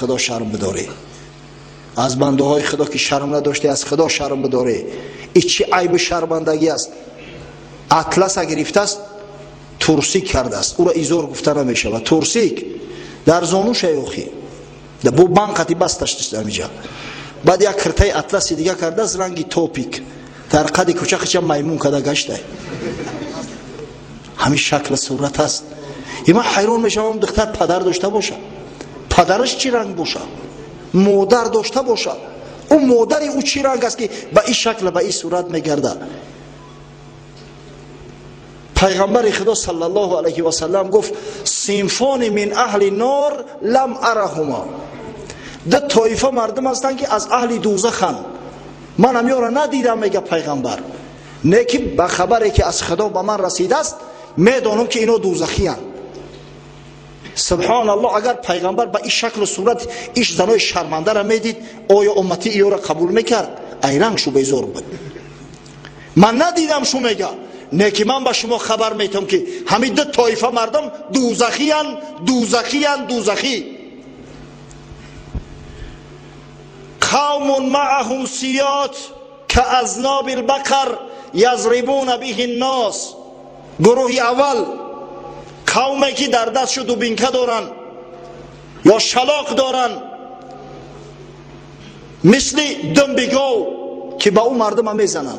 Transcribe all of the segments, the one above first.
خدا شرم بداره. از بنده های خدا که شرم نداشته از خدا شرم بداره. این چی عیب شرمندگی است؟ اطلس گرفته است، ترسیک کرده است، او را ایزار گفته نمیشه و ترسیک در زانو شیوخی در بو بانقتی بستش است اینجا. بعد یک کرته اطلس دیگه کرده است رنگی توپیک در قد کوچکش میمون کده گشته. همین شکل صورت است. من حیران میشم دختر پدر داشته باشه، پدرش چی رنگ باشه، مادر داشته باشه، اون مادر او چی رنگ است که به این شکل به این صورت میگرده. پیغمبر خدا صلی الله علیه و سلم گفت صنفان من اهل نار لم ارهما. ده طایفه مردم هستند که از اهل دوزخند، من هم یارا ندیدم. میگه پیغمبر نه که به خبری که از خدا به من رسیده است میدانم که اینا دوزخی هستند. سبحان الله، اگر پیغمبر به این شکل و صورت ایش زنای شرمنده را میدید آیا امتی ایو را قبول میکرد؟ ای رنگ شو بیزار بود. من ندیدم شو میگه نه که من به شما خبر میتم که همین ده طایفه مردم دوزخی هستند، دوزخی هستند، دوزخی. قوم معهم سیات کاذناب البقر یضربون به الناس. گروه اول قومی که در دستشو دوبینکه دارن یا شلاق دارن مثل دنبگاو که با اون مردم هم میزنن.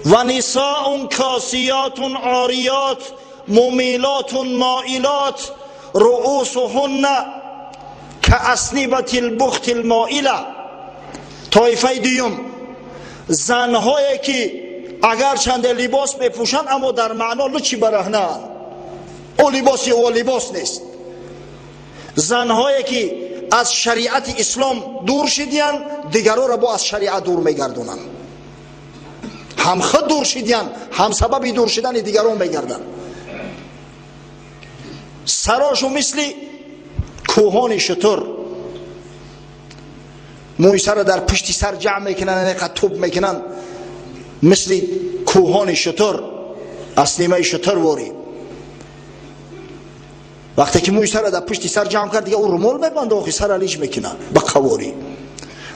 و نساء کاسیات عاریات ممیلات مائلات رؤوسهن کاسنبة البخت المائله. طایفه دیوم زنهایی که اگر چند لباس بپوشن اما در معنا لچی برهنه، او لباسی او لباس نیست. زنهایی که از شریعت اسلام دور شدیان دیگران را با از شریعت دور میگردونن، هم خود دور شدیان هم سبب دور شدن دیگران میگردن. سراشو مثل کوهان شتر، موی سر در پشت سر جمع میکنن، اینقدر توپ میکنن مثل کوهان شتر، اسنیمه شتر واری. وقتی که موی سر در پشت سر جمع کرد دیگه او رمال میبنده آخی سر علیش میکنه به قواری.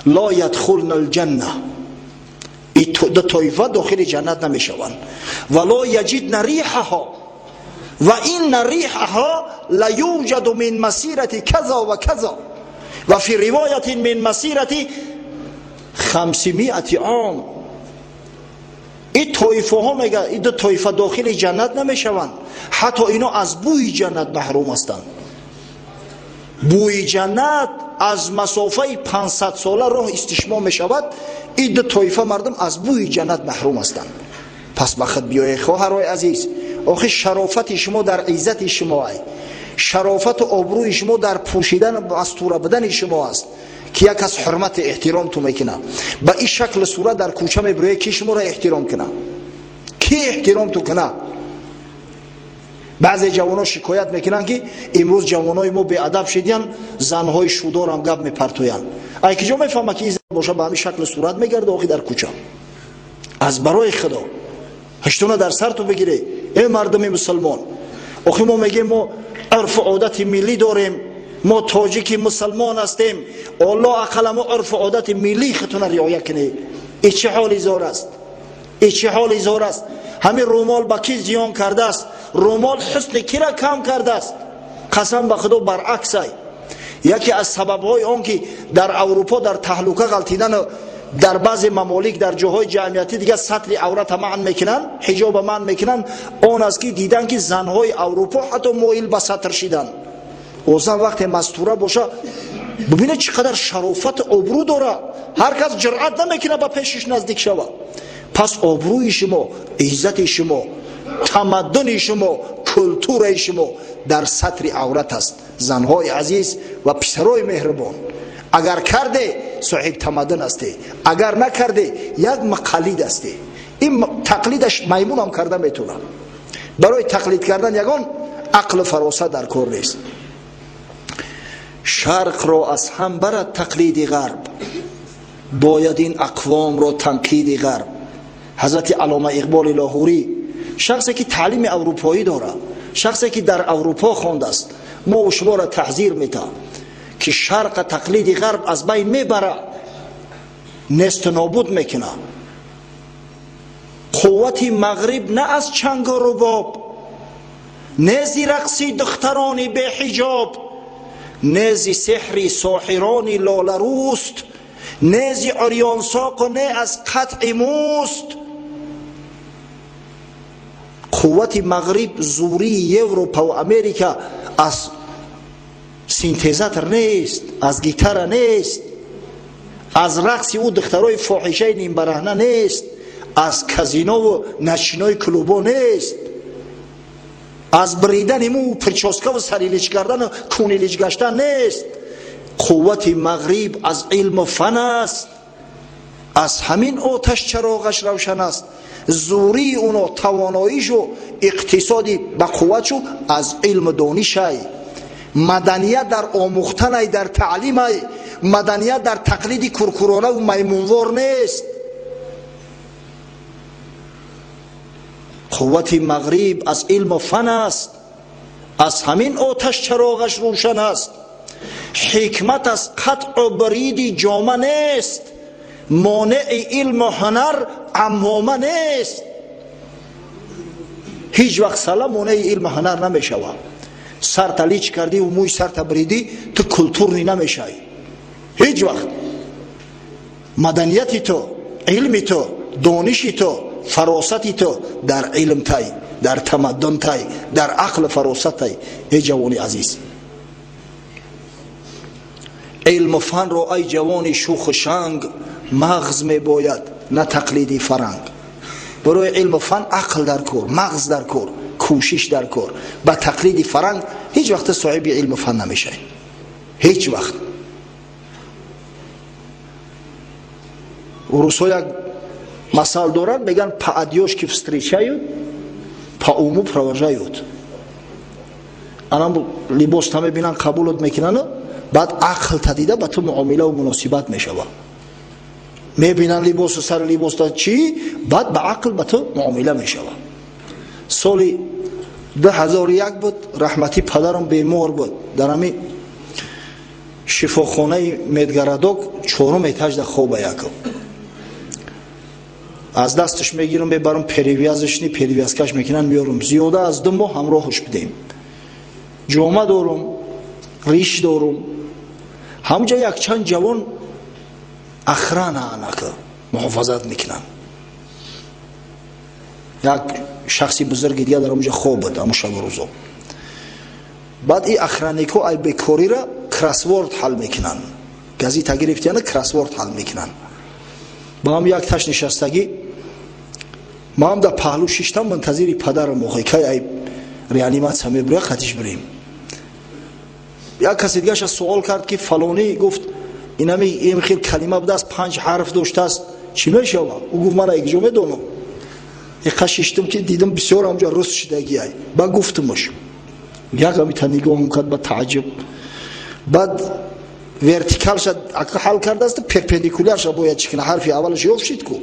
لا یدخلن الجنه، این دو طایفه داخل جنت نمیشوند. ولا یجدن ریحها و این ریحها لیوجد من مسیرت کذا و کذا و فی روایت من مسیرت 500 عام. این طایفه ها میگه این دو طایفه داخل جنت نمیشوند، حتی اینا از بوی جنت محروم هستند. بوی جنت از مسافه 500 ساله راه استشمام میشود، این دو طایفه مردم از بوی جنت محروم هستند. پس بخد بیای خواهرای عزیز، آخه شرافت شما در عزت شما است، شرافت و آبروی شما در پوشیدن و مستور بدن شما است که یک از حرمت احترام تو میکنه. با این شکل صورت در کوچه میبره کی شما را احترام کنه؟ کی احترام تو کنه؟ بعضی جوانان شکایت میکنن که امروز جوانای ما بی ادب شدیان، زنهای شودار هم گپ میپرتوین. ای که جو میفهمه که این باشه به همین شکل صورت میگرده آخی در کوچه. از برای خدا هشتونه در سر تو بگیره ای مردم مسلمان. آخی ما میگیم ما عرف و عادت ملی داریم، ما تاجیکی مسلمان هستیم، الله اقل ما عرف و عادت ملی خطون رعایت کنه. این چه حالی زار است؟ این چه حالی زار است؟ همین رومال با کی زیان کرده است؟ رومال حسن کی را کم کرده است؟ قسم به خدا برعکس است. یکی از سبب‌های آن که در اروپا در تهلکه غلطیدن در بعض ممالک در جاهای جمعیتی دیگه سطر عورت منع میکنن، حجاب منع میکنن، آن است که دیدن که زنهای اروپا حتی مایل به سطر شدن. و زن وقتی مستوره باشه ببینه چقدر شرافت آبرو داره، هر کس جرأت نمیکنه به پیشش نزدیک شود. پس آبروی شما، عزت شما، تمدن شما، کلتور شما در سطر عورت است. زنهای عزیز و پسرای مهربان، اگر کرده صاحب تمدن استه، اگر نکرده یک مقلد استه. این تقلیدش میمون هم کرده میتونه. برای تقلید کردن یگان عقل و فراست در کار نیست. شرق را از هم برد تقلید غرب، باید این اقوام را تنقید غرب. حضرت علامه اقبال لاهوری شخصی که تعلیم اروپایی داره، شخصی که در اروپا خوانده است، ما و شما را تحذیر میده که شرق تقلید غرب از بین میبره، نست نابود میکنه. قوت مغرب نه از چنگ و رباب، نه زی رقصی دخترانی به حجاب، نه زی سحری ساحرانی لالروست، نه زی عریان ساق و نه از قطع موست. قوت مغرب زوری اروپا و امریکا از سینتزاتر نیست، از گیتار نیست، از رقص او دخترای فاحشه نیم برهنه نیست، از کازینو و نشینای کلوبا نیست، از بریدن مو پرچاسکا و سریلیچ کردن و کونیلیچ گشتن نیست. قوت مغرب از علم و فن است، از همین آتش چراغش روشن است. زوری اونو تواناییش و اقتصادی به قوتشو از علم دانش ای. مدنیت در آموختن ای، در تعلیم ای. مدنیت در تقلید کرکرانه و میمونوار نیست. قوت مغرب از علم و فن است، از همین آتش چراغش روشن است. حکمت از قطع و برید جامه نیست، مانع علم و هنر عمامه نیست. هیچ وقت سلام مانع علم و هنر نمیشه. سر تلیچ کردی و موی سر تبریدی تو کلتورنی نمیشه. هیچ وقت مدنیتی تو، علمی تو، دانشی تو، فراستی تو در علم تای، در تمدن تای، در عقل فراست تای. ای جوانی عزیز، علم و فن رو ای جوانی شوخ شنگ مغز می باید، نه تقلیدی فرنگ. برای علم و فن عقل در کار، مغز در کار، کوشش در کار. با تقلیدی فرنگ هیچ وقت صاحب علم و فن نمیشه. هیچ وقت. روسا یک مثال دارن، میگن по одежке встречают, по уму провожают. الان لباس تا میبینن قبولت میکنن، بعد عقل تدیده با تو معامله و مناسبت میشوه. میبینن لباس و سر لباس تا چی، بعد با عقل با تو معامله میشوه. سالی 2001 بود، رحمتی پدرم بیمار بود، در همین شفاخانه مدگرداک 4 اتاج در خواب یکم. از دستش میگیرم ببرم پریویازش نی، پریویازکش میکنن میارم. زیاده از 2 ماه همراهش بدیم. جامعه دارم، ریش دارم. همونجا یک چند جوان اخران آنکه محافظت میکنن. یک شخصی بزرگ دیگه در اونجا خواب بود اما شب روزا. بعد این اخرانیکو ای بیکاری را کراسورد حل میکنن. گازیتا گرفتیانه کراسورد حل میکنن. با هم یک تاش نشستگی، ما هم در پهلو شیشتم منتظری پدرم موقعی که ای ریانیماسیا میبره خطیش بریم. یک کسی دیگه سوال کرد که فلانی، گفت این خیلی کلمه بوده است، 5 حرف داشته است، چی میشه؟ او گفت من یک جمله دونم. یک شیشتم که دیدم بسیار همونجا رست شدگی ای. با گفتمش یک همیتا نگاه میکرد با تعجب. بعد ورتیکال شد حل کرده است، پرپندیکولار شد باید چکنه حرفی اولش یافشید کو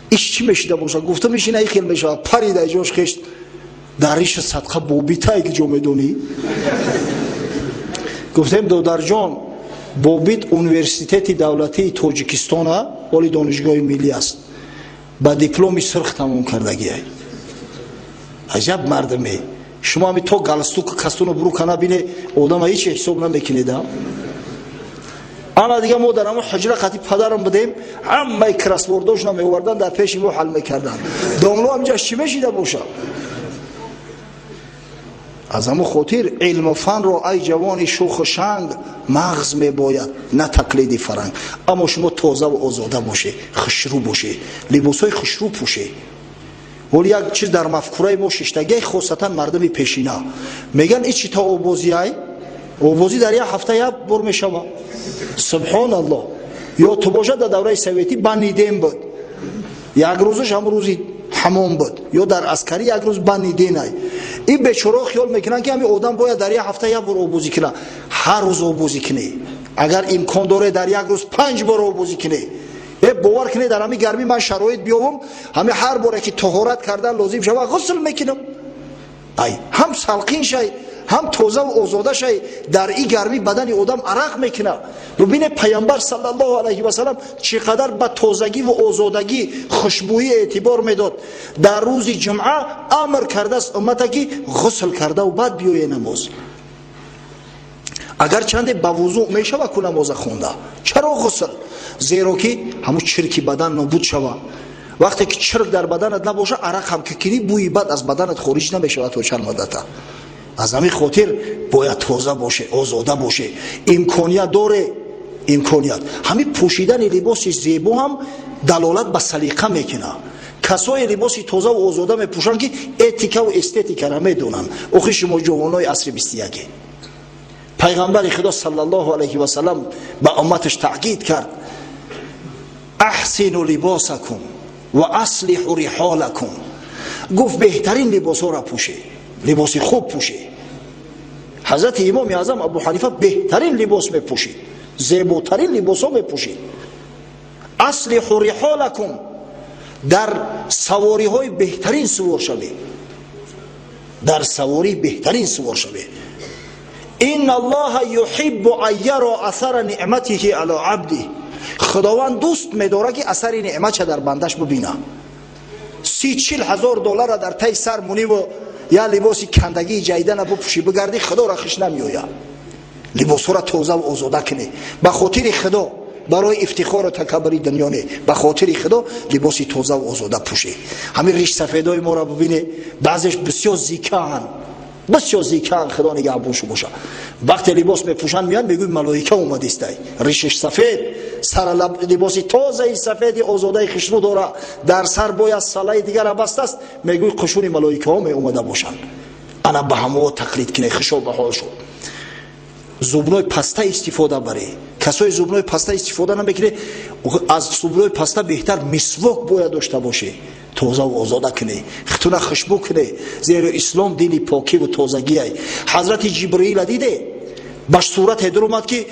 ایش چی میشیده باشه؟ گفتم میشینه ای خیلی میشه پریده جاش خشت در ریش صدقه بوبیتا که جو میدونی. گفتم دودر جان، بوبیت اونیورسیتت دولتی تاجیکستان ولی دانشگاه ملی است، با دیپلمی سرخ تمام کردگی ای. عجب مردمی. شما همی تو گالستوک کستونو برو کنه بینه آدم هیچ حساب نمیکنید. اما دیگه ما در همون حجره خطی پدرم بدیم، همه کراسورداش نمیوردن در پیش ما حل میکردن. داملو همجا چی میشیده باشه؟ از همون خاطر علم و فن رو ای جوانی شوخ و شنگ مغز میباید، نه تقلیدی فرنگ. اما شما تازه و آزاده باشه، خشرو باشه، لباسای خشرو پوشه. ولی یک چیز در مفکوره ما ششتگی، خاصتا مردم پیشینه میگن ایچی تا آبازی ای، آبازی در یک هفته یک بار میشوه. سبحان الله. یا تو باشه در دوره سویتی بنیدین بود، یک روزش هم روزی حمام بود، یا در عسکری یک روز بنیدین ای. این بیچاره خیال میکنن که همین آدم باید در یک هفته یک بار آبازی کنه. هر روز آبازی کنه، اگر امکان داره در یک روز 5 بار آبازی کنه. باور کنه در همین گرمی من شرایط بیاوم، همه هر باره که طهارت کردن لازم شود غسل میکنم. ای هم سلقین شای، هم توزه و آزاده شای در این گرمی بدن آدم عرق میکنه. ببینه پیامبر صلی الله علیه و سلم چقدر به تازگی و آزادگی خوشبویی اعتبار میداد. در روز جمعه امر کرده است امت که غسل کرده و بعد بیایه نماز. اگر چند با وضوء میشه و کنه نماز خونده. چرا غسل؟ زیرا که همون چرکی بدن نابود شود. وقتی که چرک در بدنت نباشه عرق هم که کنی بوی بد از بدنت خارج نمیشه تو چند مدت. از همین خاطر باید تازه باشه، آزاده باشه. امکانیت داره، امکانیت. همین پوشیدن لباس زیبا هم دلالت به سلیقه میکنه. کسای لباس تازه و آزاده میپوشن که اتیکه و استتیکه را میدونن. آخه شما جوانای عصر 21 پیغمبر خدا صلی الله علیه و سلم به امتش تاکید کرد احسنوا لباسکم و اصلحوا رحالکم. گفت بهترین لباس ها را پوشه، لباس خوب پوشه. حضرت امام اعظم ابو حنیفه بهترین لباس میپوشه، زیباترین لباس ها میپوشه. اصلحوا رحالکم، در سواری های بهترین سوار شوی، در سواری بهترین سوار شوی. ان الله یحب ان یرى اثر نعمته علی عبده. خداوند دوست می‌داره که اثر نعمتش در بندش ببینه. 30-40 هزار دلار در تای سر مونی و یا لباس کندگی جیدن بپوشی بگردی خدا را خوش نمیآید. لباس را تازه و آزاده کنی به خاطر خدا، برای افتخار و تکبری دنیا نه، به خاطر خدا لباس تازه و آزاده پوشی. همین ریش سفیدای ما را ببینه، بعضیش بسیار زیکان، بسیار زیکان، خدا نگهبانشون باشه. وقتی لباس میپوشن میان میگوی ملائکه اومده است. ریشش سفید، سر لباس تازه سفید آزاده خوشبو داره، در سر باید سلای دیگر بسته است، میگوی قشون ملائکه ها می اومده باشن. انا به همه تقلید کنه، خشو به حال شد. زبنای پسته استفاده بره. کسای زبنای پسته استفاده نمیکنه، از زبنای پسته بهتر مسواک باید داشته باشه، تازه و آزاده کنه، خطونه خوشبو کنه. زیرا اسلام دین پاکی و تازگی است. حضرت جبرئیل دیده باش صورت در اومد که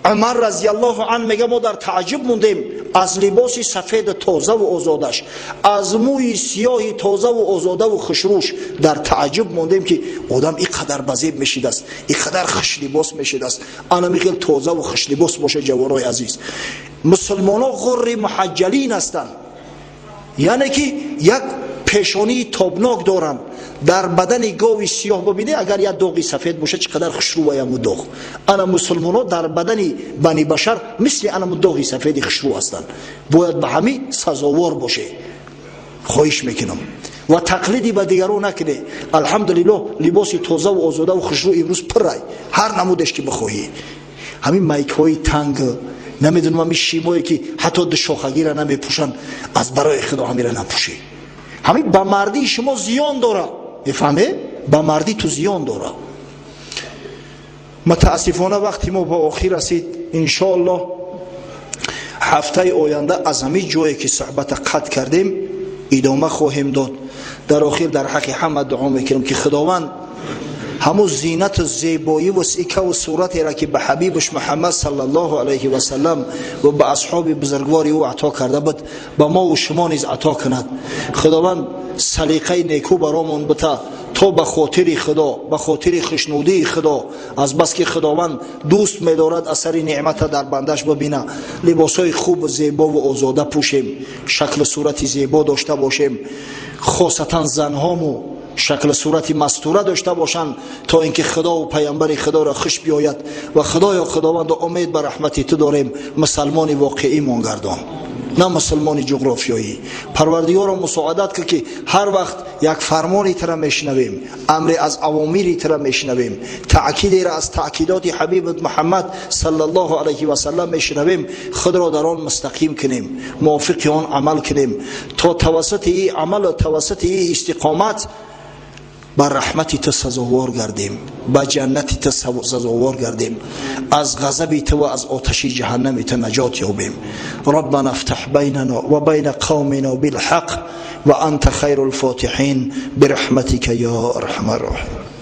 عمر رضی الله عنه میگه ما در تعجب موندیم از لباس سفید تازه و آزادش، از موی سیاه تازه و آزاده و خوشروش در تعجب موندیم که آدم اینقدر بزیب میشید است، اینقدر خوش لباس میشید است. انا میگم تازه و خوش لباس باشه. جوانای عزیز، مسلمان ها غر محجلین هستند، یعنی که یک پیشانی تابناک دارن. در بدن گاوی سیاه ببینه اگر یک داغی سفید باشه چقدر خوشرو و یک داغ. انا مسلمان ها در بدن بنی بشر مثل انا داغی سفید خوشرو هستند. باید به همین سزاوار باشه. خواهش میکنم و تقلیدی به دیگران نکنه. الحمدلله لباس تازه و آزاده و خوشرو امروز پرای هر نمودش که بخواهی. همین مایک های تنگ، نمیدونم همین شیمایی که حتی دو شاخگی را نمیپوشن، از برای خدا همین را نپوشی. همین با مردی شما زیان داره، میفهمه؟ با مردی تو زیان داره. متاسفانه وقتی ما با آخر رسید، انشاءالله هفته آینده از همین جایی که صحبت قطع کردیم ادامه خواهیم داد. در آخر در حق همه دعا میکنم که خداوند همون زینت زیبایی و سیکه و صورتی را که به حبیبش محمد صلی الله علیه و سلم و به اصحاب بزرگواری او عطا کرده بود به ما و شما نیز عطا کند. خداوند سلیقه نیکو برامون بده تا به خاطر خدا، به خاطر خوشنودی خدا، از بس که خداوند دوست می‌دارد اثر نعمت در بندش ببینه، لباسای خوب و زیبا و آزاده پوشیم، شکل صورت زیبا داشته باشیم، خاصتا زنهامو شکل صورتی مستوره داشته باشند تا اینکه خدا و پیامبر خدا را خوش بیاید. و خدایا خداوند امید به رحمت تو داریم، مسلمان واقعی مان گردان، نه مسلمان جغرافیایی. پروردگار را مساعدت که هر وقت یک فرمانی تر میشنویم، امر از اوامری تر میشنویم، تاکید را از تاکیدات حبیب محمد صلی الله علیه و سلم میشنویم، خود را در آن مستقیم کنیم، موافق آن عمل کنیم تا توسط این عمل و توسط این استقامت بر رحمت تو سزاوار گردیم، به جنت تو سزاوار گردیم، از غضب تو و از آتش جهنم تو نجات یابیم. ربنا افتح بیننا و بین قومنا بالحق و انت خیر الفاتحین برحمتك یا ارحم الراحمین.